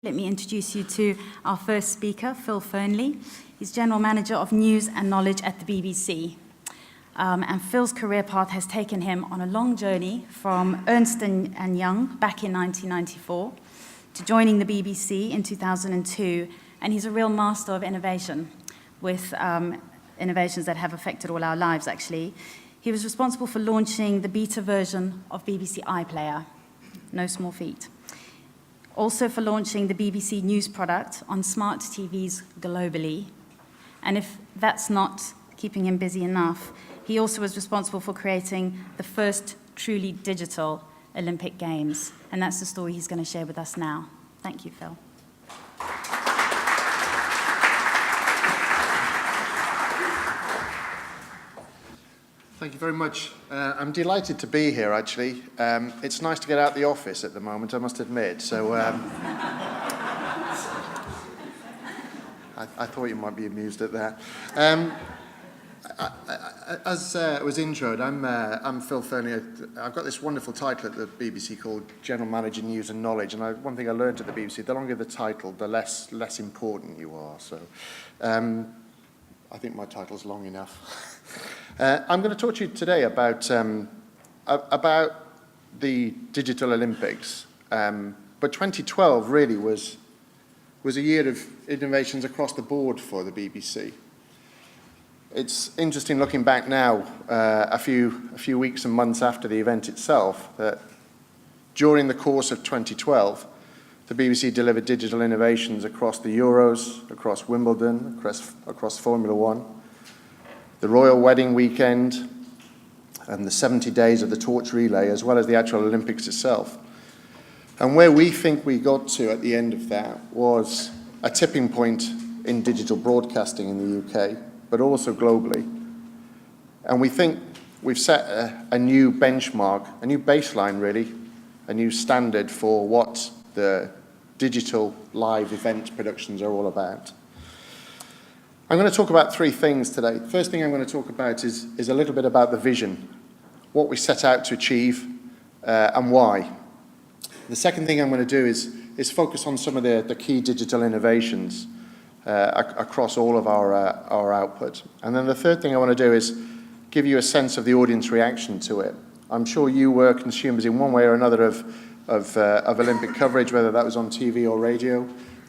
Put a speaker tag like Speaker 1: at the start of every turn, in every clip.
Speaker 1: Let me introduce you to our first speaker, Phil Fearnley. He's General Manager of News and Knowledge at the BBC. And Phil's career path has taken him on a long journey from Ernst & Young back in 1994 to joining the BBC in 2002. And he's a real master of innovation, with innovations that have affected all our lives, actually. He was responsible for launching the beta version of BBC iPlayer. No small feat. Also for launching the BBC News product on smart TVs globally. And if that's not keeping him busy enough, he also was responsible for creating the first truly digital Olympic Games. And that's the story he's going to share with us now. Thank you, Phil.
Speaker 2: Thank you very much. I'm delighted to be here, actually. It's nice to get out the office at the moment, I must admit. So I thought you might be amused at that. As was introed, I'm Phil Fearnley. I've got this wonderful title at the BBC called General Manager News and Knowledge. And one thing I learned at the BBC, the longer the title, the less important you are. So I think my title's long enough. I'm going to talk to you today about the Digital Olympics. But 2012 really was a year of innovations across the board for the BBC. It's interesting looking back now, a few weeks and months after the event itself, that during the course of 2012, the BBC delivered digital innovations across the Euros, across Wimbledon, across Formula One, the Royal Wedding Weekend, and the 70 days of the torch relay, as well as the actual Olympics itself. And where we think we got to at the end of that was a tipping point in digital broadcasting in the UK, but also globally. And we think we've set a new benchmark, a new baseline really, a new standard for what the digital live event productions are all about. I'm going to talk about three things today. The first thing I'm going to talk about is a little bit about the vision, what we set out to achieve, and why. The second thing I'm going to do is focus on some of the key digital innovations across all of our output. And then the third thing I want to do is give you a sense of the audience reaction to it. I'm sure you were consumers in one way or another of Olympic coverage, whether that was on TV or radio,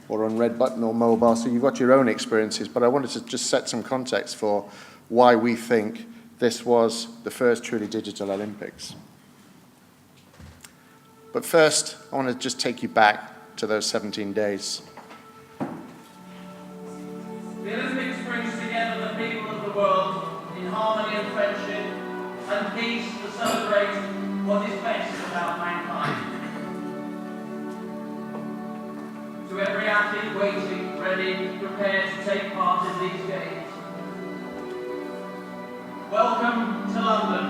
Speaker 2: or on Red Button or mobile, so you've got your own experiences, but I wanted to just set some context for why we think this was the first truly digital Olympics. But first, I want to just take you back to those 17 days.
Speaker 3: The Olympics brings together the people of the world in harmony and friendship and peace to celebrate what is best about mankind. To every athlete waiting, ready, prepared to take part in these games. Welcome to London.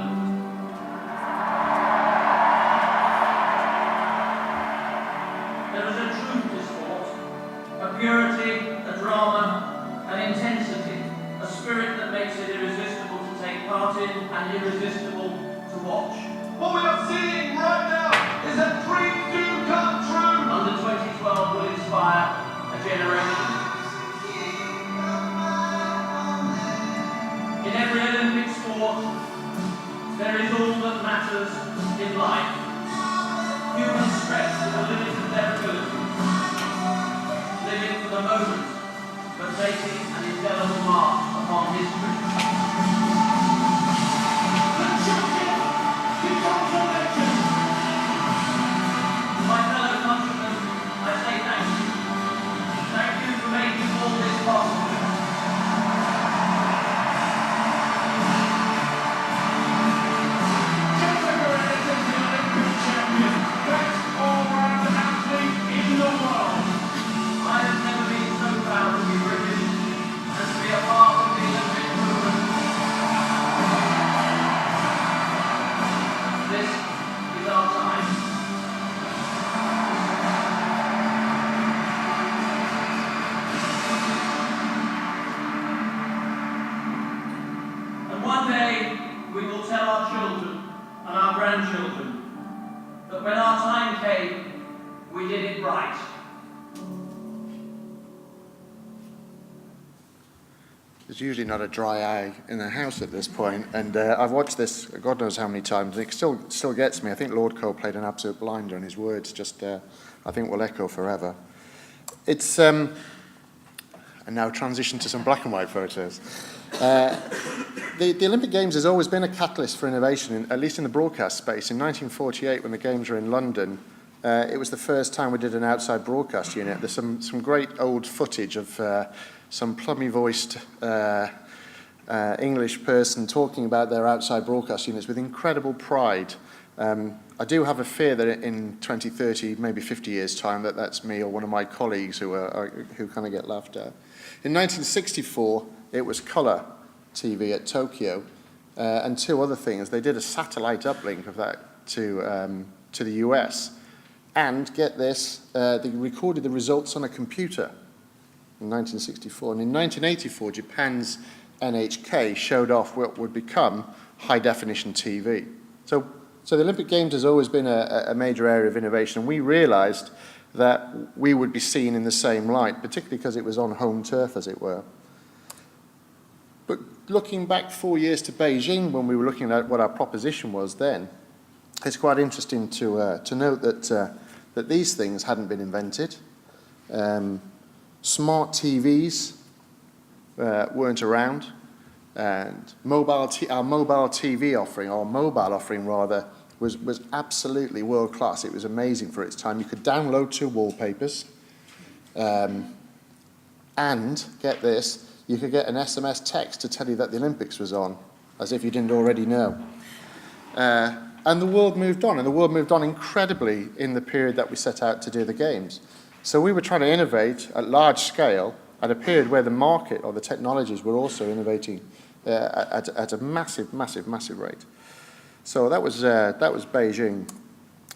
Speaker 3: There is a truth to sport, a purity, a drama, an intensity, a spirit that makes it irresistible to take part in and irresistible to watch.
Speaker 4: What we are seeing right now is a dream do come true.
Speaker 3: London 2012 will inspire a generation. In every Olympic sport, there is all that matters in life. Human stress to the limit of their abilities. Living for the moment, but making an indelible mark upon history.
Speaker 4: The champion becomes a legend.
Speaker 3: My fellow countrymen, I say thank you. Thank you for making all this possible.
Speaker 4: Jessica Ennis is the Olympic champion. Best all-round athlete in the world.
Speaker 3: I have never been so proud to be British and to be a part of the Olympic movement. This is our time. And one day we will tell our children and our grandchildren that when our time came, we did it right.
Speaker 2: There's usually not a dry eye in the house at this point, and I've watched this God knows how many times, and it still gets me. I think Lord Cole played an absolute blinder, and his words just, I think, will echo forever. It's, and now transition to some black and white photos. The Olympic Games has always been a catalyst for innovation, at least in the broadcast space. In 1948, when the Games were in London, it was the first time we did an outside broadcast unit. There's some great old footage of some plummy-voiced English person talking about their outside broadcast units with incredible pride. I do have a fear that in 20, 30, maybe 50 years' time, that's me or one of my colleagues who kind of get laughed at. In 1964, it was colour TV at Tokyo, and two other things. They did a satellite uplink of that to the US, and get this, they recorded the results on a computer in 1964. And in 1984, Japan's NHK showed off what would become high-definition TV. So the Olympic Games has always been a major area of innovation, and we realized that we would be seen in the same light, particularly because it was on home turf, as it were. But looking back 4 years to Beijing, when we were looking at what our proposition was then, it's quite interesting to note that these things hadn't been invented. Smart TVs weren't around, and our mobile TV offering, or mobile offering rather, was absolutely world class. It was amazing for its time. You could download 2 wallpapers, and get this, you could get an SMS text to tell you that the Olympics was on, as if you didn't already know. And the world moved on, and the world moved on incredibly in the period that we set out to do the Games. So we were trying to innovate at large scale at a period where the market or the technologies were also innovating at a massive rate. So that was Beijing.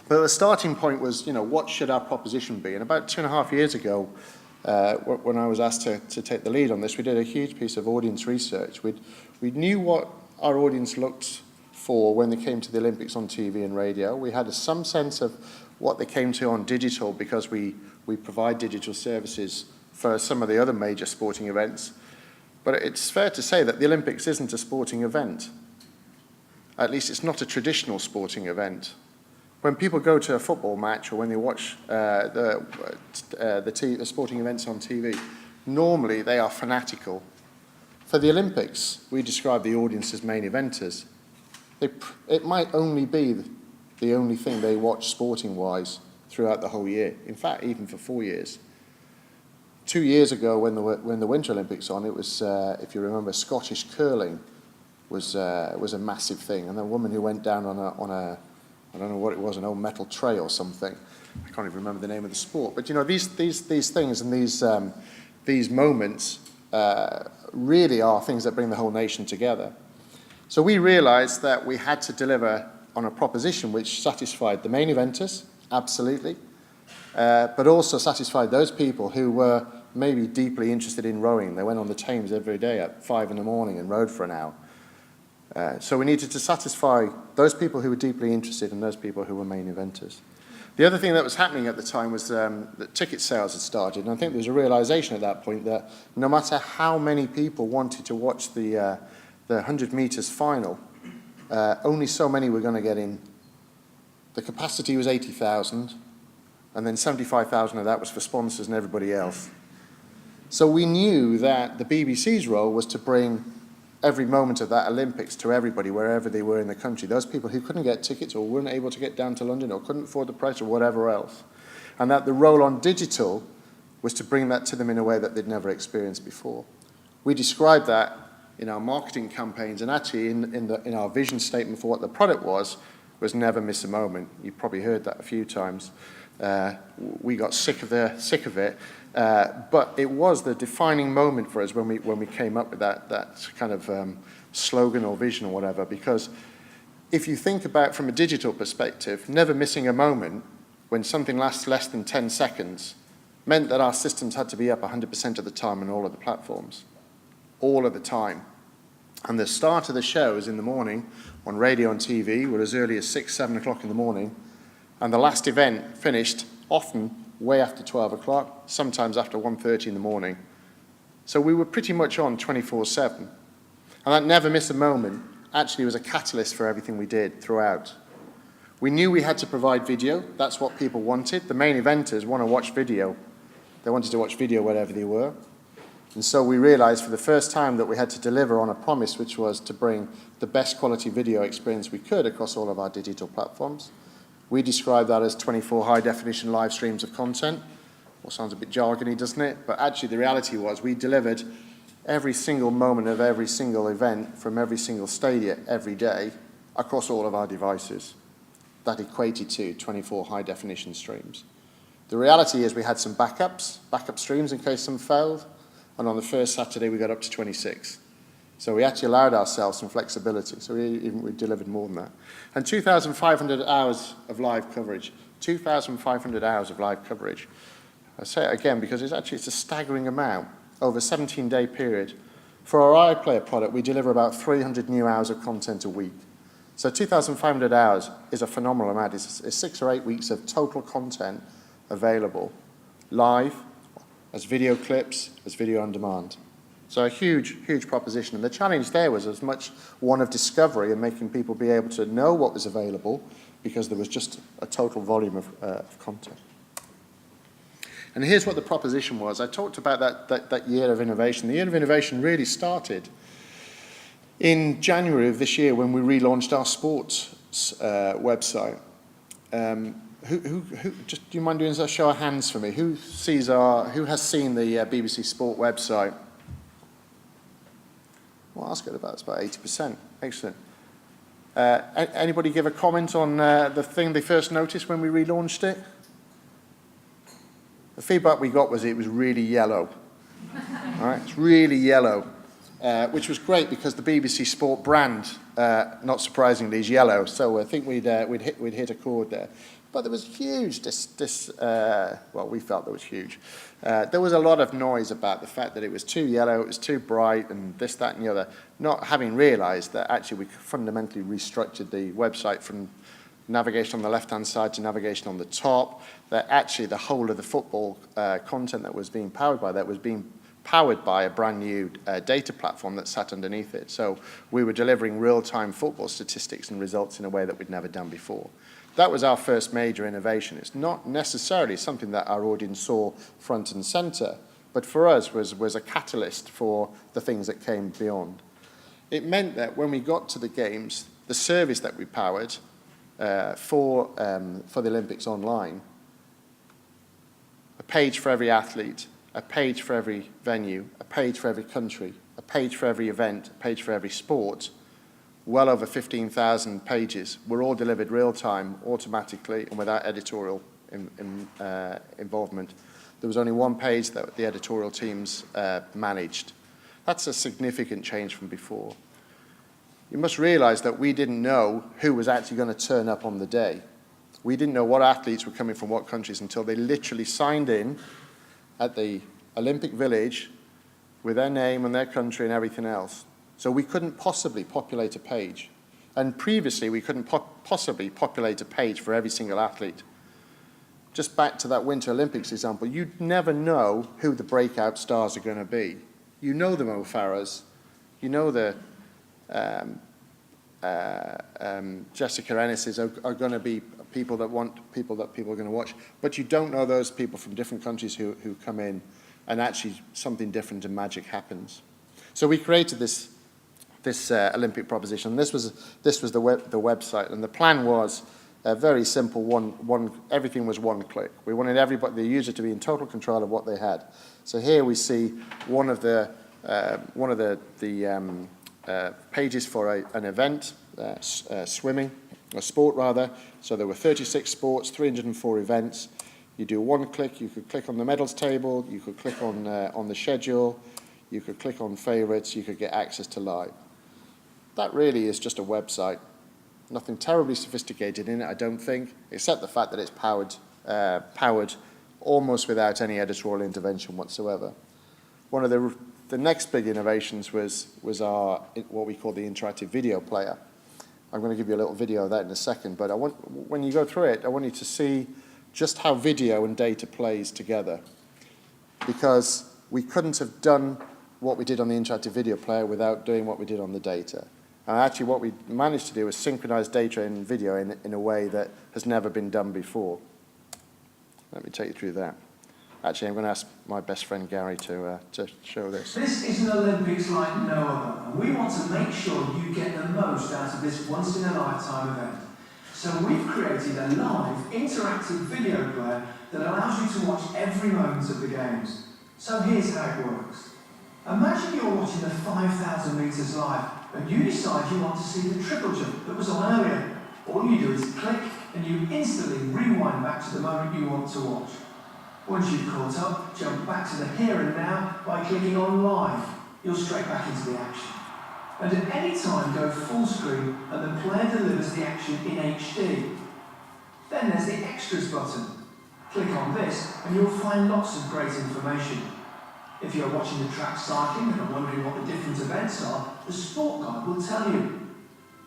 Speaker 2: But the starting point was, what should our proposition be? And about 2.5 years ago, when I was asked to take the lead on this, we did a huge piece of audience research. We knew what our audience looked for when they came to the Olympics on TV and radio. We had some sense of what they came to on digital, because we provide digital services for some of the other major sporting events. But it's fair to say that the Olympics isn't a sporting event. At least it's not a traditional sporting event. When people go to a football match, or when they watch the sporting events on TV, normally they are fanatical. For the Olympics, we describe the audience as main eventers. It might only be the only thing they watch sporting-wise throughout the whole year. In fact, even for 4 years. 2 years ago, when the Winter Olympics on, it was, if you remember, Scottish curling was a massive thing, and a woman who went down on a I don't know what it was, an old metal tray or something. I can't even remember the name of the sport. But these things and these moments really are things that bring the whole nation together. So we realized that we had to deliver on a proposition which satisfied the main eventers, absolutely, but also satisfied those people who were maybe deeply interested in rowing. They went on the Thames every day at 5 in the morning and rowed for an hour. So we needed to satisfy those people who were deeply interested and those people who were main eventers. The other thing that was happening at the time was that ticket sales had started, and I think there was a realization at that point that no matter how many people wanted to watch the 100 meters final, only so many were going to get in. The capacity was 80,000, and then 75,000 of that was for sponsors and everybody else. So we knew that the BBC's role was to bring every moment of that Olympics to everybody, wherever they were in the country. Those people who couldn't get tickets or weren't able to get down to London or couldn't afford the price or whatever else. And that the role on digital was to bring that to them in a way that they'd never experienced before. We described that in our marketing campaigns, and actually in our vision statement for what the product was never miss a moment. You've probably heard that a few times. We got sick of it. But it was the defining moment for us when we came up with that kind of slogan or vision or whatever, because if you think about from a digital perspective, never missing a moment when something lasts less than 10 seconds meant that our systems had to be up 100% of the time on all of the platforms, all of the time. And the start of the shows in the morning on radio and TV were as early as 6, 7 o'clock in the morning, and the last event finished often way after 12 o'clock, sometimes after 1:30 in the morning. So we were pretty much on 24/7. And that never miss a moment actually was a catalyst for everything we did throughout. We knew we had to provide video. That's what people wanted. The main eventers want to watch video. They wanted to watch video wherever they were. And so we realized for the first time that we had to deliver on a promise, which was to bring the best quality video experience we could across all of our digital platforms. We describe that as 24 high-definition live streams of content. Well, sounds a bit jargony, doesn't it? But actually the reality was we delivered every single moment of every single event from every single stadium every day across all of our devices. That equated to 24 high-definition streams. The reality is we had some backup streams in case some failed, and on the first Saturday we got up to 26. So we actually allowed ourselves some flexibility, so we delivered more than that. And 2,500 hours of live coverage. 2,500 hours of live coverage. I say it again because it's a staggering amount over a 17-day period. For our iPlayer product, we deliver about 300 new hours of content a week. So 2,500 hours is a phenomenal amount. It's 6 or 8 weeks of total content available live, as video clips, as video on demand. So a huge, huge proposition. And the challenge there was as much one of discovery and making people be able to know what was available because there was just a total volume of content. And here's what the proposition was. I talked about that year of innovation. The year of innovation really started in January of this year when we relaunched our sports website. Just do you mind doing a show of hands for me? Who has seen the BBC Sport website? Well, that's good. It's about 80%. Excellent. Anybody give a comment on the thing they first noticed when we relaunched it? The feedback we got was it was really yellow. All right, it's really yellow, which was great because the BBC Sport brand, not surprisingly, is yellow. So I think we'd hit a chord there. But there was huge, well, we felt there was huge. There was a lot of noise about the fact that it was too yellow, it was too bright, and this, that, and the other, not having realized that actually we fundamentally restructured the website from navigation on the left-hand side to navigation on the top, that actually the whole of the football content that was being powered by that was being powered by a brand new data platform that sat underneath it. So we were delivering real-time football statistics and results in a way that we'd never done before. That was our first major innovation. It's not necessarily something that our audience saw front and center, but for us was a catalyst for the things that came beyond. It meant that when we got to the games, the service that we powered for the Olympics online, a page for every athlete, a page for every venue, a page for every country, a page for every event, a page for every sport, well over 15,000 pages were all delivered real-time, automatically, and without editorial involvement. There was only one page that the editorial teams managed. That's a significant change from before. You must realize that we didn't know who was actually going to turn up on the day. We didn't know what athletes were coming from what countries until they literally signed in at the Olympic Village with their name and their country and everything else. So we couldn't possibly populate a page. And previously, we couldn't possibly populate a page for every single athlete. Just back to that Winter Olympics example, you'd never know who the breakout stars are going to be. You know the Mo Farahs, you know the Jessica Ennises are going to be people that people are going to watch, but you don't know those people from different countries who come in, and actually something different and magic happens. So we created this Olympic proposition. This was the website, and the plan was very simple. Everything was one click. We wanted the user to be in total control of what they had. So here we see one of the pages for an event, swimming, a sport rather. So there were 36 sports, 304 events. You do one click. You could click on the medals table. You could click on the schedule. You could click on favorites. You could get access to live. That really is just a website. Nothing terribly sophisticated in it, I don't think, except the fact that it's powered almost without any editorial intervention whatsoever. One of the next big innovations was our what we call the interactive video player. I'm going to give you a little video of that in a second, but when you go through it, I want you to see just how video and data plays together, because we couldn't have done what we did on the interactive video player without doing what we did on the data. And actually what we managed to do was synchronize data and video in a way that has never been done before. Let me take you through that. Actually, I'm going to ask my best friend Gary to show this.
Speaker 5: This is an Olympics like no other, and we want to make sure you get the most out of this once-in-a-lifetime event. So we've created a live, interactive video player that allows you to watch every moment of the games. So here's how it works. Imagine you're watching the 5,000 metres live, and you decide you want to see the triple jump that was on earlier. All you do is click, and you instantly rewind back to the moment you want to watch. Once you've caught up, jump back to the here and now by clicking on live. You're straight back into the action. And at any time go full screen and the player delivers the action in HD. Then there's the extras button. Click on this and you'll find lots of great information. If you're watching the track cycling and are wondering what the different events are, the sport guide will tell you.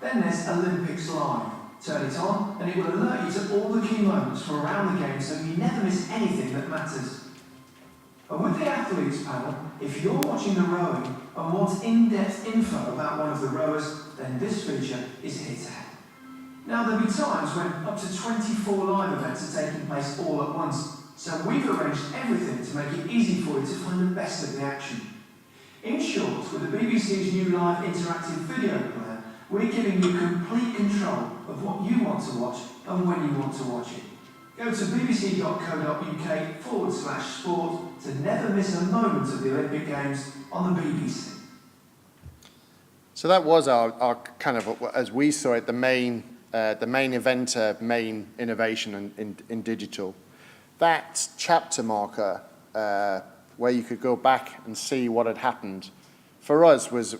Speaker 5: Then there's Olympics Live. Turn it on and it will alert you to all the key moments from around the game so you never miss anything that matters. And with the athletes panel, if you're watching the rowing and want in-depth info about one of the rowers, then this feature is here to help. Now there'll be times when up to 24 live events are taking place all at once, so we've arranged everything to make it easy for you to find the best of the action. In short, with the BBC's new live interactive video player, we're giving you complete control of what you want to watch and when you want to watch it. Go to bbc.co.uk/sport to never miss a moment of the Olympic Games on the BBC.
Speaker 2: So that was our kind of, as we saw it, the main event, main innovation in digital. That chapter marker, where you could go back and see what had happened, for us was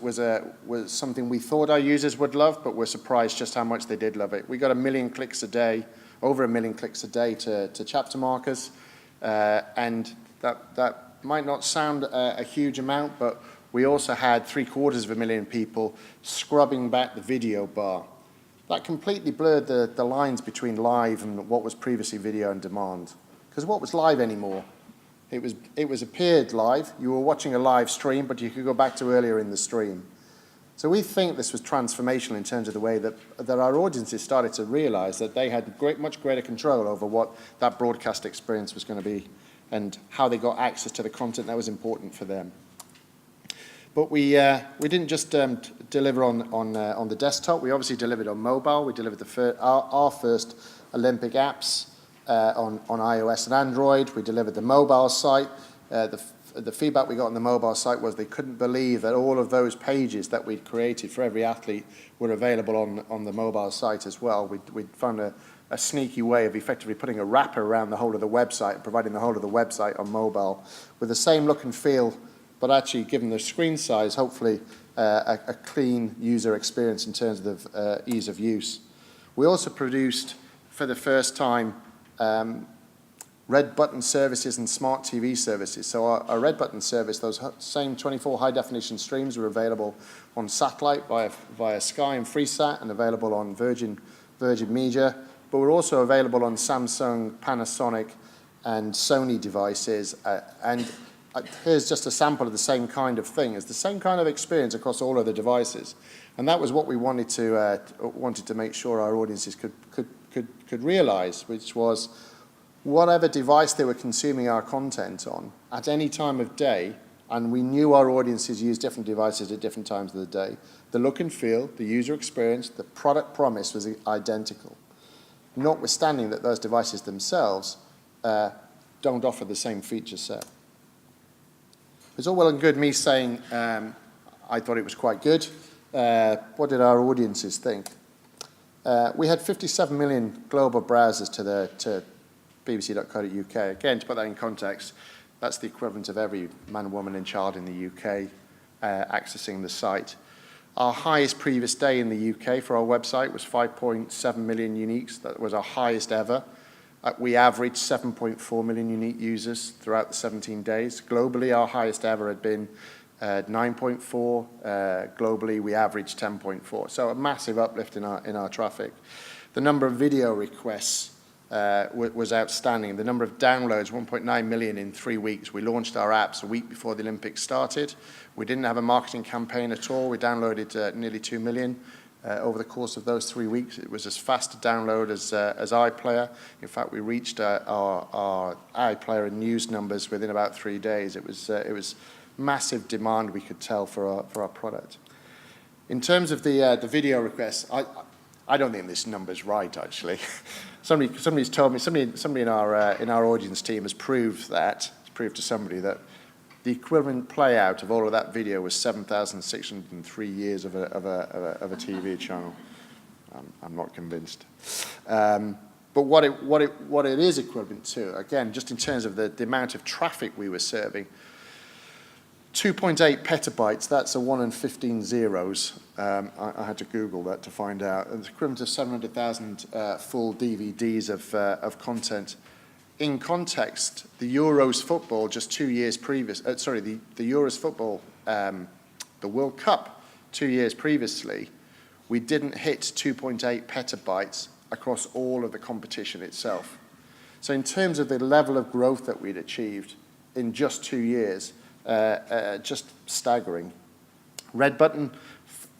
Speaker 2: something we thought our users would love, but we're surprised just how much they did love it. We got 1 million clicks a day, over 1 million clicks a day to chapter markers, and that might not sound a huge amount, but we also had 750,000 people scrubbing back the video bar. That completely blurred the lines between live and what was previously video on demand. Because what was live anymore? It was appeared live. You were watching a live stream, but you could go back to earlier in the stream. So we think this was transformational in terms of the way that our audiences started to realize that they had much greater control over what that broadcast experience was going to be and how they got access to the content that was important for them. But we didn't just deliver on the desktop. We obviously delivered on mobile. We delivered our first Olympic apps on iOS and Android. We delivered the mobile site. The feedback we got on the mobile site was they couldn't believe that all of those pages that we'd created for every athlete were available on the mobile site as well. We'd found a sneaky way of effectively putting a wrapper around the whole of the website, providing the whole of the website on mobile with the same look and feel, but actually, given the screen size, hopefully a clean user experience in terms of ease of use. We also produced, for the first time, red button services and smart TV services. So our red button service, those same 24 high-definition streams were available on satellite via Sky and Freesat and available on Virgin Media, but we're also available on Samsung, Panasonic, and Sony devices, and here's just a sample of the same kind of thing. It's the same kind of experience across all of the devices. And that was what we wanted to make sure our audiences could realize, which was whatever device they were consuming our content on at any time of day, and we knew our audiences use different devices at different times of the day, the look and feel, the user experience, the product promise was identical, notwithstanding that those devices themselves don't offer the same feature set. It's all well and good me saying I thought it was quite good. What did our audiences think? We had 57 million global browsers to bbc.co.uk. Again, to put that in context, that's the equivalent of every man, woman and child in the UK accessing the site. Our highest previous day in the UK for our website was 5.7 million uniques. That was our highest ever. We averaged 7.4 million unique users throughout the 17 days. Globally, our highest ever had been 9.4. Globally, we averaged 10.4. So a massive uplift in our traffic. The number of video requests was outstanding. The number of downloads, 1.9 million in 3 weeks. We launched our apps a week before the Olympics started. We didn't have a marketing campaign at all. We downloaded nearly 2 million over the course of those 3 weeks. It was as fast to download as iPlayer. In fact, we reached our iPlayer and news numbers within about 3 days. It was massive demand, we could tell, for our product. In terms of the video requests, I don't think this number's right, actually. Somebody's told me, somebody in our audience team has proved to somebody that the equivalent play out of all of that video was 7,603 years of a TV channel. I'm not convinced. But what it is equivalent to, again, just in terms of the amount of traffic we were serving, 2.8 petabytes, that's a 1 and 15 zeros. I had to Google that to find out. It's equivalent to 700,000 full DVDs of content. In context, the Euros football just 2 years previous, the Euros football, the World Cup 2 years previously, we didn't hit 2.8 petabytes across all of the competition itself. So in terms of the level of growth that we'd achieved in just 2 years, just staggering. Red Button,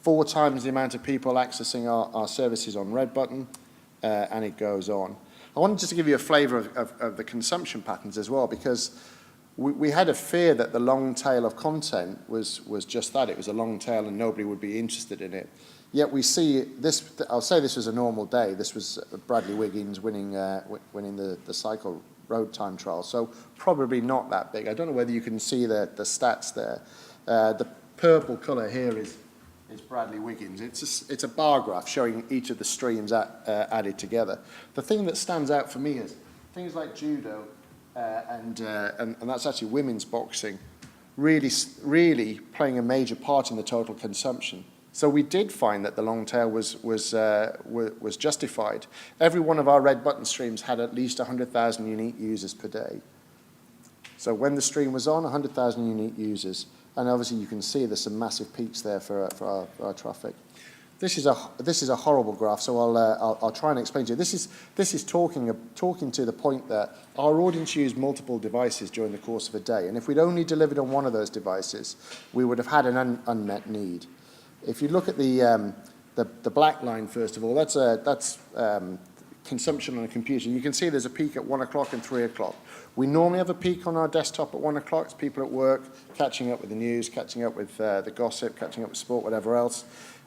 Speaker 2: 4 times the amount of people accessing our services on Red Button, and it goes on. I wanted just to give you a flavour of the consumption patterns as well, because we had a fear that the long tail of content was just that. It was a long tail and nobody would be interested in it. Yet we see this, I'll say this was a normal day. This was Bradley Wiggins winning the cycle road time trial, so probably not that big. I don't know whether you can see the stats there. The purple colour here is Bradley Wiggins. It's a bar graph showing each of the streams added together. The thing that stands out for me is things like judo and that's actually women's boxing, really playing a major part in the total consumption. So we did find that the long tail was justified. Every one of our Red Button streams had at least 100,000 unique users per day. So when the stream was on, 100,000 unique users. And obviously you can see there's some massive peaks there for our traffic. This is a horrible graph, so I'll try and explain to you. This is talking to the point that our audience used multiple devices during the course of a day, and if we'd only delivered on one of those devices, we would have had an unmet need. If you look at the black line first of all, that's consumption on a computer. You can see there's a peak at 1 o'clock and 3 o'clock. We normally have a peak on our desktop at 1 o'clock. It's people at work, catching up with the news, catching up with the gossip, catching up with sport, whatever else.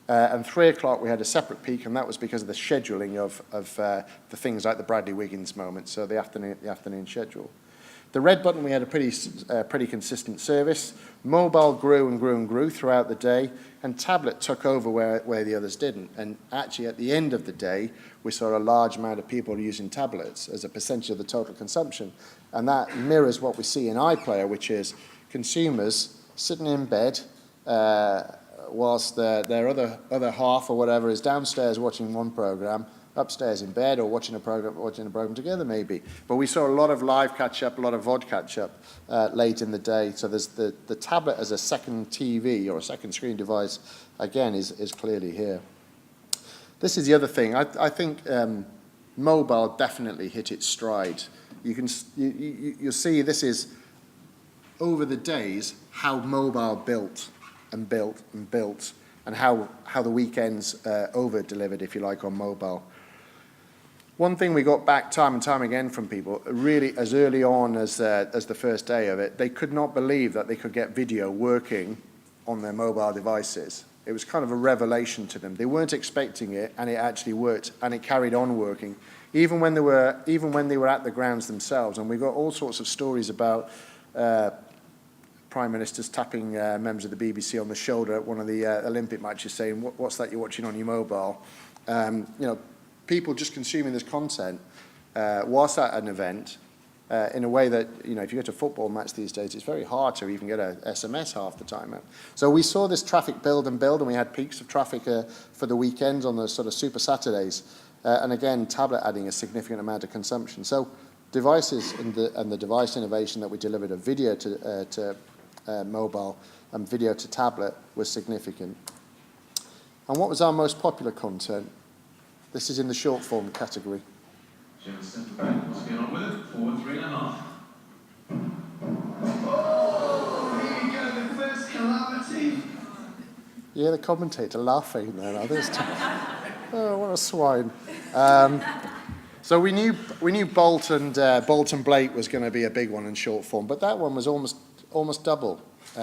Speaker 2: And 3 o'clock we had a separate peak, and that was because of the scheduling of the things like the Bradley Wiggins moment, so the afternoon schedule. The Red Button, we had a pretty consistent service. Mobile grew and grew and grew throughout the day, and tablet took over where the others didn't. And actually, at the end of the day, we saw a large amount of people using tablets as a percentage of the total consumption. And that mirrors what we see in iPlayer, which is consumers sitting in bed whilst their other half or whatever is downstairs watching one program, upstairs in bed, or watching a program together maybe. But we saw a lot of live catch-up, a lot of VOD catch-up late in the day. So there's the tablet as a second TV or a second screen device, again, is clearly here. This is the other thing. I think mobile definitely hit its stride. You'll see this is, over the days, how mobile built and built and built, and how the weekends over-delivered, if you like, on mobile. One thing we got back time and time again from people, really as early on as the first day of it, they could not believe that they could get video working on their mobile devices. It was kind of a revelation to them. They weren't expecting it, and it actually worked, and it carried on working, even when they were at the grounds themselves. And we got all sorts of stories about prime ministers tapping members of the BBC on the shoulder at one of the Olympic matches, saying, "What's that you're watching on your mobile?" People just consuming this content whilst at an event in a way that, if you go to a football match these days, it's very hard to even get an SMS half the time. So we saw this traffic build and build, and we had peaks of traffic for the weekends on the sort of Super Saturdays. And again, tablet adding a significant amount of consumption. So devices and the device innovation that we delivered of video to mobile and video to tablet was significant. And what was our most popular content? This is in the short form category.
Speaker 4: She'll step back. What's going on with it? Forward 3.5.
Speaker 5: Oh, here you go, the first calamity.
Speaker 2: Yeah, the commentator laughing there. Now, oh, what a swine. So we knew Bolt and Blake was going to be a big one in short form, but that one was almost double. You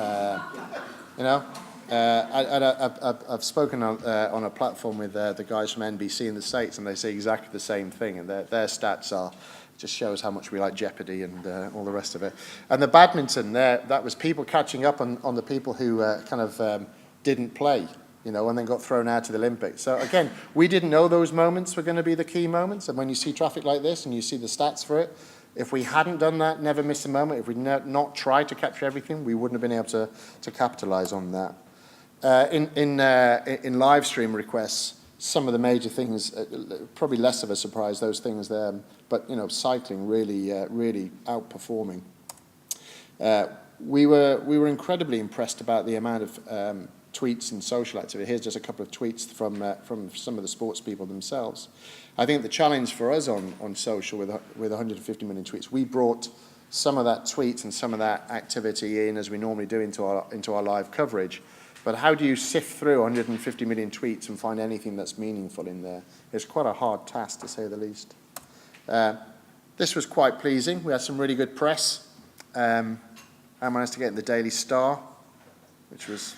Speaker 2: know, I've spoken on a platform with the guys from NBC in the States, and they say exactly the same thing, and their stats are just shows how much we like Jeopardy and all the rest of it. And the badminton there, that was people catching up on the people who kind of didn't play, you know, and then got thrown out of the Olympics. So again, we didn't know those moments were going to be the key moments. And when you see traffic like this and you see the stats for it, if we hadn't done that, never missed a moment, if we'd not tried to capture everything, we wouldn't have been able to capitalize on that. In live stream requests, some of the major things, probably less of a surprise, those things there, but you know, cycling really outperforming. We were incredibly impressed about the amount of tweets and social activity. Here's just a couple of tweets from some of the sports people themselves. I think the challenge for us on social with 150 million tweets, we brought some of that tweets and some of that activity in as we normally do into our live coverage. But how do you sift through 150 million tweets and find anything that's meaningful in there? It's quite a hard task, to say the least. This was quite pleasing. We had some really good press. I managed to get in the Daily Star, which is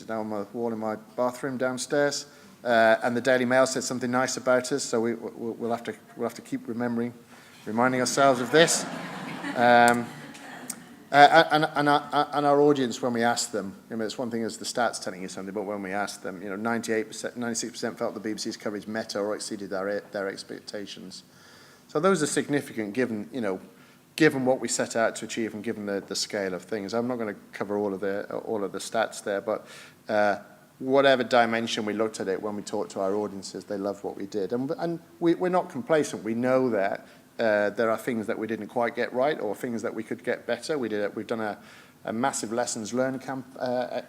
Speaker 2: now on my wall in my bathroom downstairs. And the Daily Mail said something nice about us, so we'll have to keep reminding ourselves of this. And our audience, when we asked them, I mean, it's one thing as the stats telling you something, but when we asked them, you know, 98%, 96% felt the BBC's coverage met or exceeded their expectations. So those are significant, given what we set out to achieve and given the scale of things. I'm not going to cover all of the stats there, but whatever dimension we looked at it, when we talked to our audiences, they loved what we did, and we're not complacent. We know that. There are things that we didn't quite get right or things that we could get better. We've done a massive lessons learned camp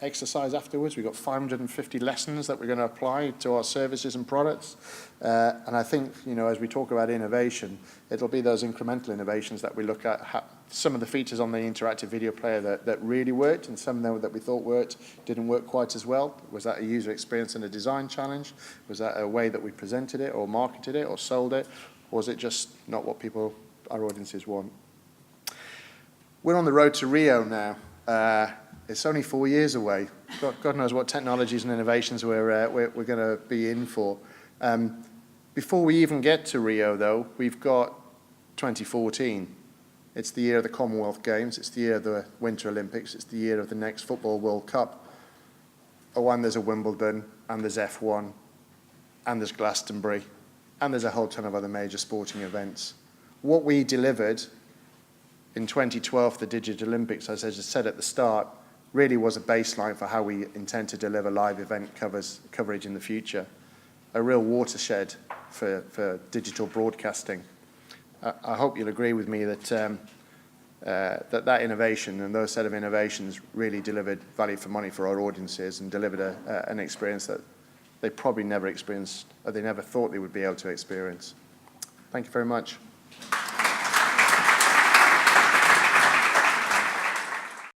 Speaker 2: exercise afterwards. We've got 550 lessons that we're going to apply to our services and products. And I think, you know, as we talk about innovation, it'll be those incremental innovations that we look at. Some of the features on the interactive video player that really worked, and some of them that we thought didn't work quite as well. Was that a user experience and a design challenge? Was that a way that we presented it or marketed it or sold it? Or was it just not what our audiences want? We're on the road to Rio now. It's only 4 years away. God knows what technologies and innovations we're going to be in for. Before we even get to Rio, though, we've got 2014. It's the year of the Commonwealth Games. It's the year of the Winter Olympics. It's the year of the next Football World Cup. Oh, and there's a Wimbledon, and there's F1, and there's Glastonbury. And there's a whole ton of other major sporting events. What we delivered in 2012, the Digital Olympics, as I just said at the start, really was a baseline for how we intend to deliver live event coverage in the future. A real watershed for digital broadcasting. I hope you'll agree with me that that innovation and those set of innovations really delivered value for money for our audiences and delivered an experience that they probably never experienced, or they never thought they would be able to experience. Thank you very much.